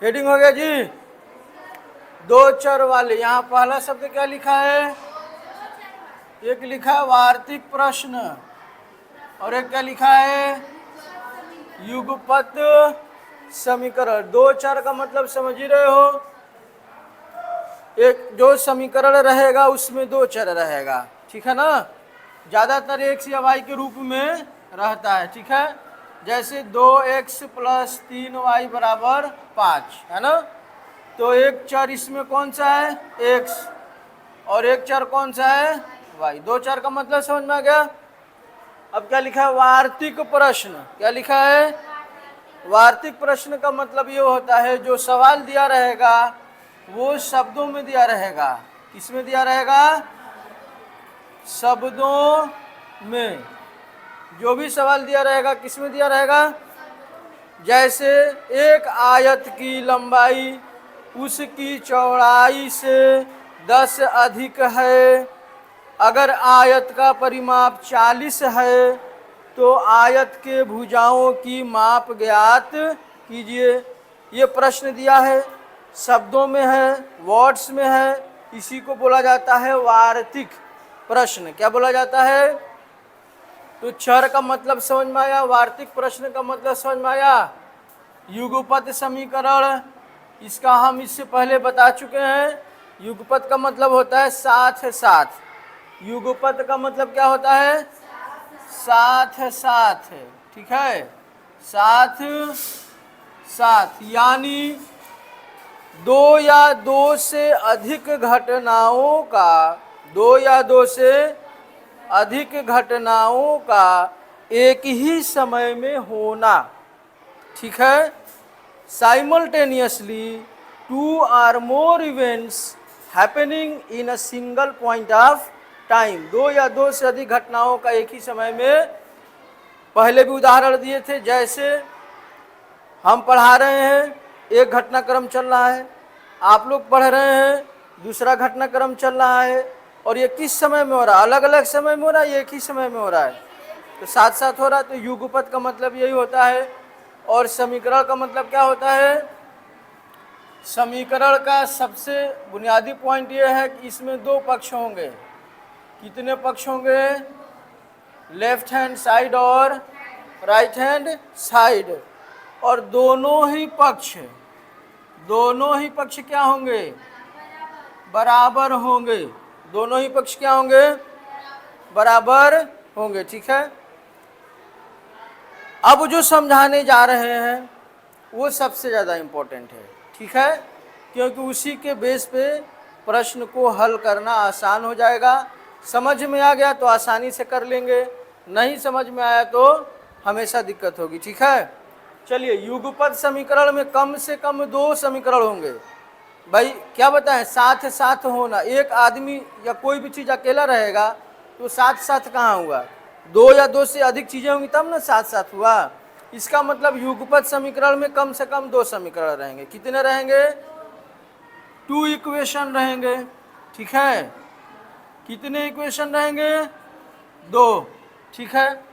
Heading हो गया जी। दो चर वाले, यहाँ पहला शब्द क्या लिखा है? एक लिखा है वार्तिक प्रश्न और एक क्या लिखा है? युगपत समीकरण। दो चर का मतलब समझ ही रहे हो, एक जो समीकरण रहेगा उसमें दो चर रहेगा, ठीक है ना। ज्यादातर एक्स या वाई के रूप में रहता है, ठीक है। जैसे 2x + 3y = 5 है ना। तो एक चर इसमें कौन सा है? x, और एक चर कौन सा है? y। दो चर का मतलब समझ में आ गया। अब क्या लिखा है? वार्तिक प्रश्न। क्या लिखा है? वार्तिक प्रश्न का मतलब ये होता है जो सवाल दिया रहेगा वो शब्दों में दिया रहेगा। किसमें दिया रहेगा? शब्दों में। जो भी सवाल दिया रहेगा किसमें दिया रहेगा? जैसे एक आयत की लंबाई उसकी चौड़ाई से 10 अधिक है। अगर आयत का परिमाप 40 है तो आयत के भुजाओं की माप ज्ञात कीजिए। ये प्रश्न दिया है, शब्दों में है, वर्ड्स में है। इसी को बोला जाता है वार्तिक प्रश्न। क्या बोला जाता है? तो चर का मतलब समझ में आया, वार्तिक प्रश्न का मतलब समझ में आया। युगपत समीकरण, इसका हम इससे पहले बता चुके हैं। युगपत का मतलब होता है साथ साथ। युगपत का मतलब क्या होता है? साथ साथ, ठीक है। साथ साथ यानी दो या दो से अधिक घटनाओं का, दो या दो से अधिक घटनाओं का एक ही समय में होना, ठीक है। Simultaneously two or more events happening in a single point of time. दो या दो से अधिक घटनाओं का एक ही समय में। पहले भी उदाहरण दिए थे, जैसे हम पढ़ा रहे हैं, एक घटनाक्रम चल रहा है, आप लोग पढ़ रहे हैं, दूसरा घटनाक्रम चल रहा है, और ये किस समय में हो रहा है? अलग अलग समय में हो रहा है, एक ही समय में हो रहा है, तो साथ साथ हो रहा है। तो युगपत का मतलब यही होता है। और समीकरण का मतलब क्या होता है? समीकरण का सबसे बुनियादी पॉइंट ये है कि इसमें दो पक्ष होंगे। कितने पक्ष होंगे? लेफ्ट हैंड साइड और राइट हैंड साइड। और दोनों ही पक्ष क्या होंगे? बराबर होंगे। दोनों ही पक्ष क्या होंगे? बराबर होंगे, ठीक है। अब जो समझाने जा रहे हैं वो सबसे ज़्यादा इम्पोर्टेंट है, ठीक है, क्योंकि उसी के बेस पे प्रश्न को हल करना आसान हो जाएगा। समझ में आ गया तो आसानी से कर लेंगे, नहीं समझ में आया तो हमेशा दिक्कत होगी, ठीक है। चलिए, युगपत समीकरण में कम से कम दो समीकरण होंगे। भाई क्या बताएं? साथ साथ होना। एक आदमी या कोई भी चीज़ अकेला रहेगा तो साथ साथ कहाँ हुआ? दो या दो से अधिक चीज़ें होंगी तब ना साथ साथ हुआ। इसका मतलब युगपत समीकरण में कम से कम दो समीकरण रहेंगे। कितने रहेंगे? 2 इक्वेशन रहेंगे, ठीक है। कितने इक्वेशन रहेंगे? 2, ठीक है।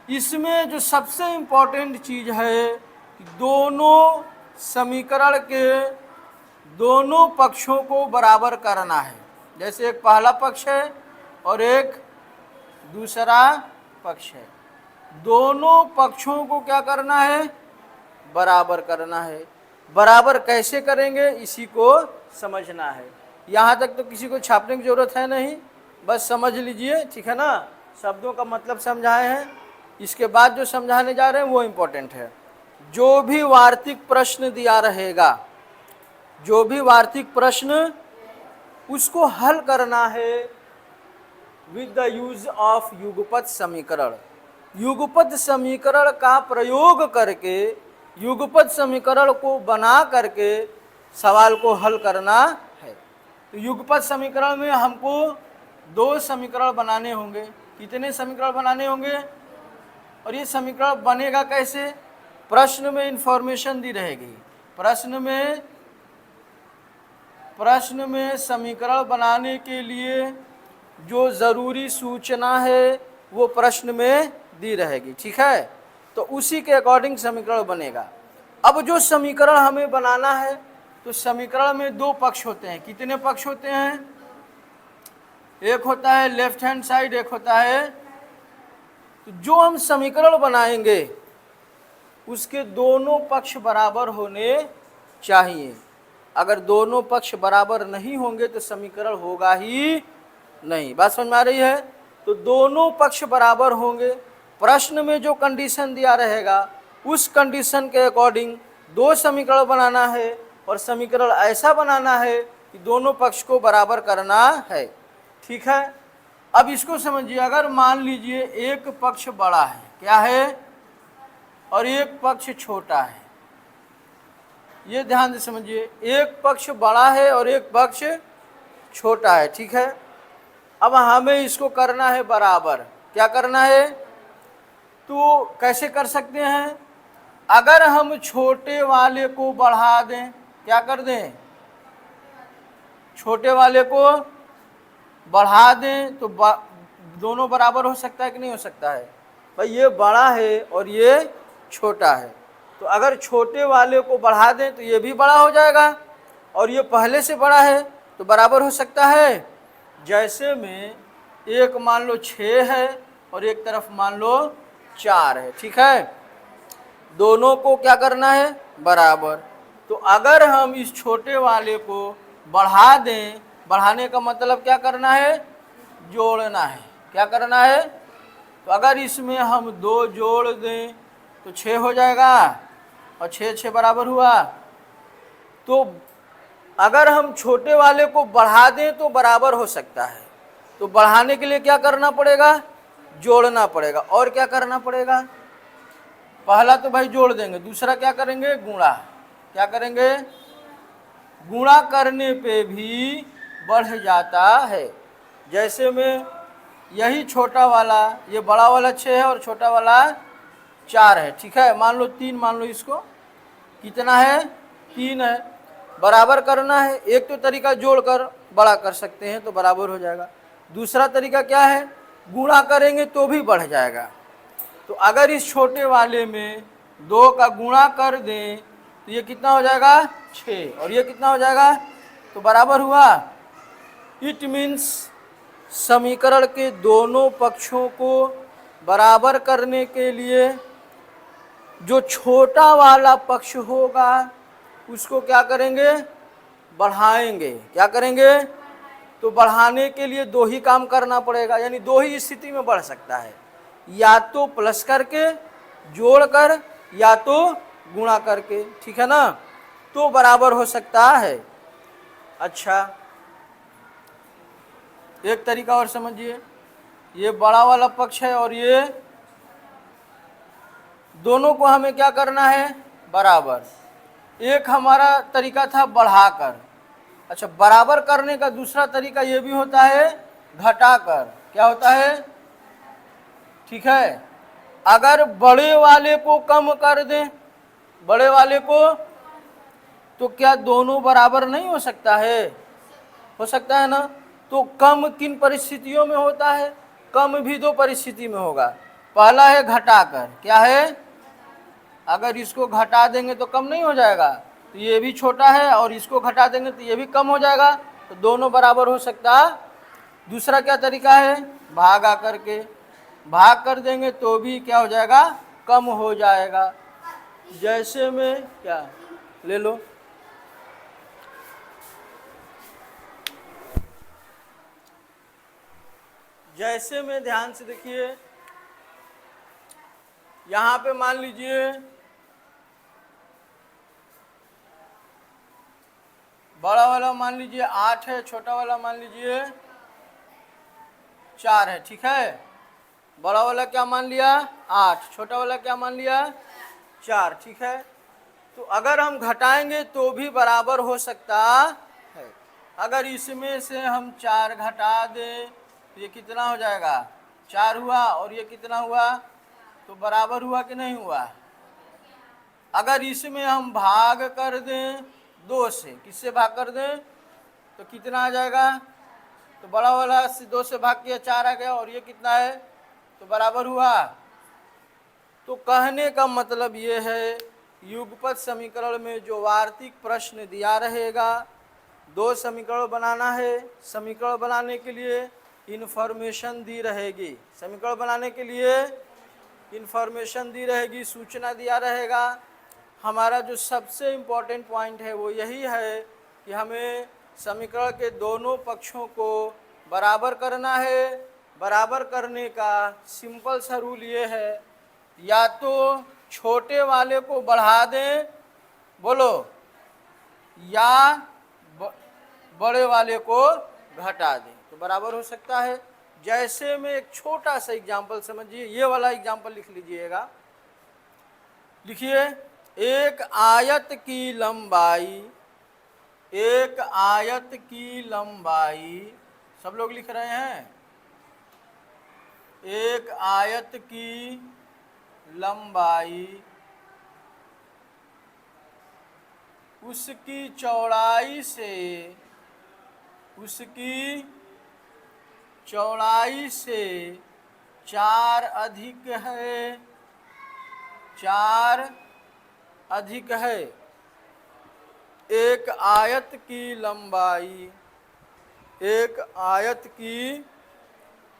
इसमें जो सबसे इम्पोर्टेंट चीज़ है कि दोनों समीकरण के दोनों पक्षों को बराबर करना है। जैसे एक पहला पक्ष है और एक दूसरा पक्ष है, दोनों पक्षों को क्या करना है? बराबर करना है। बराबर कैसे करेंगे इसी को समझना है। यहाँ तक तो किसी को छापने की जरूरत है नहीं, बस समझ लीजिए, ठीक है ना। शब्दों का मतलब समझाए हैं, इसके बाद जो समझाने जा रहे हैं वो इम्पोर्टेंट है। जो भी वार्तिक प्रश्न दिया रहेगा, जो भी वार्तिक प्रश्न, उसको हल करना है विद द यूज ऑफ युगपत समीकरण। युगपत समीकरण का प्रयोग करके, युगपत समीकरण को बना करके सवाल को हल करना है। तो युगपत समीकरण में हमको दो समीकरण बनाने होंगे। कितने समीकरण बनाने होंगे? और ये समीकरण बनेगा कैसे? प्रश्न में इंफॉर्मेशन दी रहेगी। प्रश्न में समीकरण बनाने के लिए जो ज़रूरी सूचना है वो प्रश्न में दी रहेगी, ठीक है। तो उसी के अकॉर्डिंग समीकरण बनेगा। अब जो समीकरण हमें बनाना है, तो समीकरण में दो पक्ष होते हैं। कितने पक्ष होते हैं? एक होता है लेफ्ट हैंड साइड, एक होता है। तो जो हम समीकरण बनाएंगे उसके दोनों पक्ष बराबर होने चाहिए। अगर दोनों पक्ष बराबर नहीं होंगे तो समीकरण होगा ही नहीं। बात समझ में आ रही है? तो दोनों पक्ष बराबर होंगे। प्रश्न में जो कंडीशन दिया रहेगा उस कंडीशन के अकॉर्डिंग दो समीकरण बनाना है, और समीकरण ऐसा बनाना है कि दोनों पक्ष को बराबर करना है। ठीक है, अब इसको समझिए। अगर मान लीजिए एक पक्ष बड़ा है, क्या है, और एक पक्ष छोटा है, ये ध्यान से समझिए। एक पक्ष बड़ा है और एक पक्ष छोटा है, ठीक है। अब हमें इसको करना है बराबर। क्या करना है? तो कैसे कर सकते हैं? अगर हम छोटे वाले को बढ़ा दें, क्या कर दें, छोटे वाले को बढ़ा दें, तो दोनों बराबर हो सकता है कि नहीं हो सकता है? भाई ये बड़ा है और ये छोटा है, तो अगर छोटे वाले को बढ़ा दें तो ये भी बड़ा हो जाएगा, और ये पहले से बड़ा है तो बराबर हो सकता है। जैसे में एक मान लो 6 है और एक तरफ मान लो 4 है, ठीक है। दोनों को क्या करना है? बराबर। तो अगर हम इस छोटे वाले को बढ़ा दें, बढ़ाने का मतलब क्या करना है? जोड़ना है। क्या करना है? तो अगर इसमें हम 2 जोड़ दें तो 6 हो जाएगा, और 6 6 बराबर हुआ। तो अगर हम छोटे वाले को बढ़ा दें तो बराबर हो सकता है। तो बढ़ाने के लिए क्या करना पड़ेगा? जोड़ना पड़ेगा। और क्या करना पड़ेगा? पहला तो भाई जोड़ देंगे, दूसरा क्या करेंगे? गुणा। क्या करेंगे? गुणा करने पे भी बढ़ जाता है। जैसे में यही छोटा वाला, ये बड़ा वाला 6 है और छोटा वाला 4 है, ठीक है। मान लो 3, मान लो इसको, कितना है? 3 है। बराबर करना है। एक तो तरीका जोड़कर बड़ा कर सकते हैं तो बराबर हो जाएगा। दूसरा तरीका क्या है? गुणा करेंगे तो भी बढ़ जाएगा। तो अगर इस छोटे वाले में 2 का गुणा कर दें तो ये कितना हो जाएगा? 6, और ये कितना हो जाएगा? तो बराबर हुआ। इट मीन्स समीकरण के दोनों पक्षों को बराबर करने के लिए जो छोटा वाला पक्ष होगा उसको क्या करेंगे? बढ़ाएंगे। क्या करेंगे? तो बढ़ाने के लिए 2 ही काम करना पड़ेगा, यानी 2 ही स्थिति में बढ़ सकता है, या तो प्लस करके, जोड़कर, या तो गुणा करके, ठीक है ना। तो बराबर हो सकता है। अच्छा, एक तरीका और समझिए। ये बड़ा वाला पक्ष है और ये, दोनों को हमें क्या करना है? बराबर। एक हमारा तरीका था बढ़ाकर। अच्छा, बराबर करने का दूसरा तरीका ये भी होता है घटाकर। क्या होता है? ठीक है। अगर बड़े वाले को कम कर दें, बड़े वाले को, तो क्या दोनों बराबर नहीं हो सकता है? हो सकता है ना। तो कम किन परिस्थितियों में होता है? कम भी 2 परिस्थिति में होगा। पहला है घटाकर। क्या है? अगर इसको घटा देंगे तो कम नहीं हो जाएगा, तो ये भी छोटा है, और इसको घटा देंगे तो ये भी कम हो जाएगा, तो दोनों बराबर हो सकता। दूसरा क्या तरीका है? भाग आकर के। भाग कर देंगे तो भी क्या हो जाएगा? कम हो जाएगा। जैसे में क्या ले लो, जैसे में ध्यान से देखिए, यहां पे मान लीजिए बड़ा वाला मान लीजिए 8 है, छोटा वाला मान लीजिए 4 है, ठीक है। बड़ा वाला क्या मान लिया? 8, छोटा वाला क्या मान लिया? 4, ठीक है। तो अगर हम घटाएंगे तो भी बराबर हो सकता है। अगर इसमें से हम 4 घटा दें तो ये कितना हो जाएगा? 4 हुआ, और ये कितना हुआ? तो बराबर हुआ कि नहीं हुआ? अगर इसमें हम भाग कर दें 2 से, किससे भाग कर दें तो कितना आ जाएगा? तो बड़ा वाला से 2 से भाग किया, 4 आ गया, और ये कितना है? तो बराबर हुआ। तो कहने का मतलब ये है युगपत समीकरण में जो वार्तिक प्रश्न दिया रहेगा, 2 समीकरण बनाना है। समीकरण बनाने के लिए इन्फॉर्मेशन दी रहेगी, समीकरण बनाने के लिए इन्फॉर्मेशन दी रहेगी, सूचना दिया रहेगा। हमारा जो सबसे इम्पोर्टेंट पॉइंट है वो यही है कि हमें समीकरण के दोनों पक्षों को बराबर करना है। बराबर करने का सिंपल सा रूल ये है, या तो छोटे वाले को बढ़ा दें, बोलो, या बड़े वाले को घटा दें तो बराबर हो सकता है। जैसे में एक छोटा सा एग्जाम्पल समझिए, ये वाला एग्जाम्पल लिख लीजिएगा। लिखिए, एक आयत की लंबाई, एक आयत की लंबाई, सब लोग लिख रहे हैं, एक आयत की लंबाई उसकी चौड़ाई से, उसकी चौड़ाई से 4 अधिक है, 4 अधिक है। एक आयत की लंबाई, एक आयत की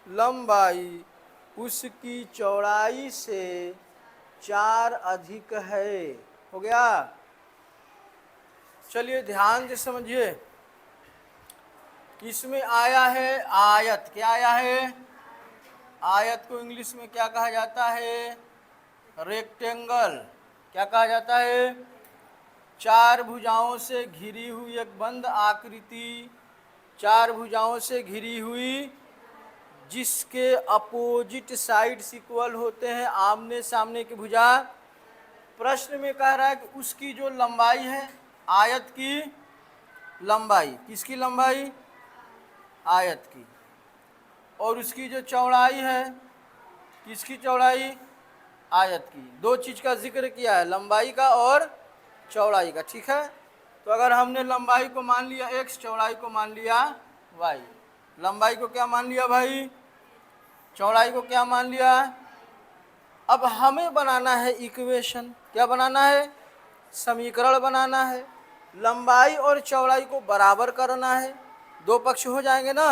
लंबाई उसकी चौड़ाई से 4 अधिक है। हो गया? चलिए ध्यान से समझिए। इसमें आया है आयत, क्या आया है? आयत को इंग्लिश में क्या कहा जाता है? रेक्टेंगल। क्या कहा जाता है? 4 भुजाओं से घिरी हुई एक बंद आकृति, 4 भुजाओं से घिरी हुई, जिसके अपोजिट साइड्स इक्वल होते हैं, आमने सामने की भुजा। प्रश्न में कह रहा है कि उसकी जो लंबाई है, आयत की लंबाई, किसकी लंबाई? आयत की। और उसकी जो चौड़ाई है, किसकी चौड़ाई? आयत की। 2 चीज़ का जिक्र किया है, लंबाई का और चौड़ाई का। ठीक है, तो अगर हमने लंबाई को मान लिया x, चौड़ाई को मान लिया y। लंबाई को क्या मान लिया भाई? चौड़ाई को क्या मान लिया? अब हमें बनाना है इक्वेशन। क्या बनाना है? समीकरण बनाना है। लंबाई और चौड़ाई को बराबर करना है। 2 पक्ष हो जाएंगे ना,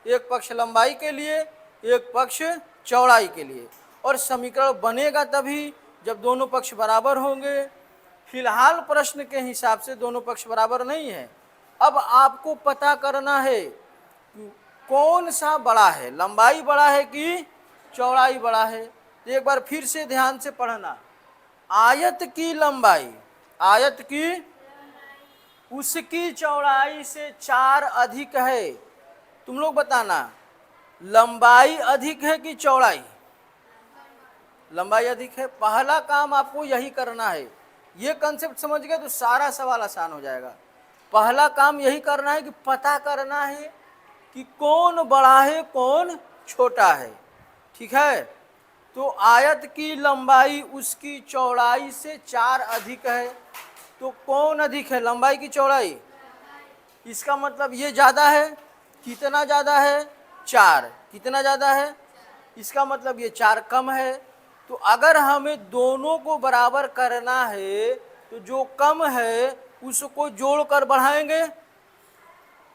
एक पक्ष लंबाई के लिए, एक पक्ष चौड़ाई के लिए। और समीकरण बनेगा तभी जब दोनों पक्ष बराबर होंगे। फिलहाल प्रश्न के हिसाब से दोनों पक्ष बराबर नहीं है। अब आपको पता करना है कौन सा बड़ा है, लंबाई बड़ा है कि चौड़ाई बड़ा है। तो एक बार फिर से ध्यान से पढ़ना। आयत की लंबाई, आयत की उसकी चौड़ाई से 4 अधिक है। तुम लोग बताना, लंबाई अधिक है कि चौड़ाई? लंबाई अधिक है। पहला काम आपको यही करना है। ये कंसेप्ट समझ गए तो सारा सवाल आसान हो जाएगा। पहला काम यही करना है कि पता करना है कि कौन बड़ा है कौन छोटा है। ठीक है, तो आयत की लंबाई उसकी चौड़ाई से 4 अधिक है। तो कौन अधिक है, लंबाई की चौड़ाई? इसका मतलब ये ज़्यादा है। कितना ज़्यादा है? 4। कितना ज़्यादा है? इसका मतलब ये 4 कम है। तो अगर हमें दोनों को बराबर करना है तो जो कम है उसको जोड़कर बढ़ाएंगे।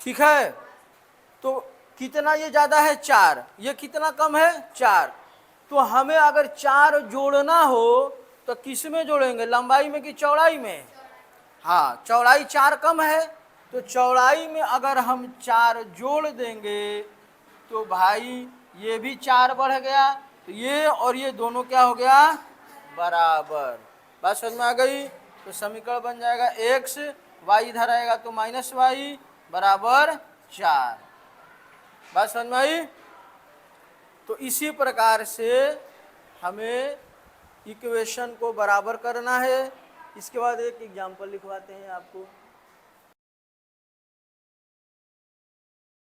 ठीक है, तो कितना ये ज़्यादा है? 4। ये कितना कम है? 4। तो हमें अगर 4 जोड़ना हो तो किस में जोड़ेंगे, लंबाई में कि चौड़ाई में? हाँ, चौड़ाई 4 कम है तो चौड़ाई में अगर हम 4 जोड़ देंगे तो भाई ये भी 4 बढ़ गया, तो ये और ये दोनों क्या हो गया? बराबर। बात समझ में आ गई? तो समीकरण बन जाएगा x, y इधर आएगा तो -y बराबर 4। बात समझ में आई? तो इसी प्रकार से हमें इक्वेशन को बराबर करना है। इसके बाद एक एग्जाम्पल लिखवाते हैं आपको।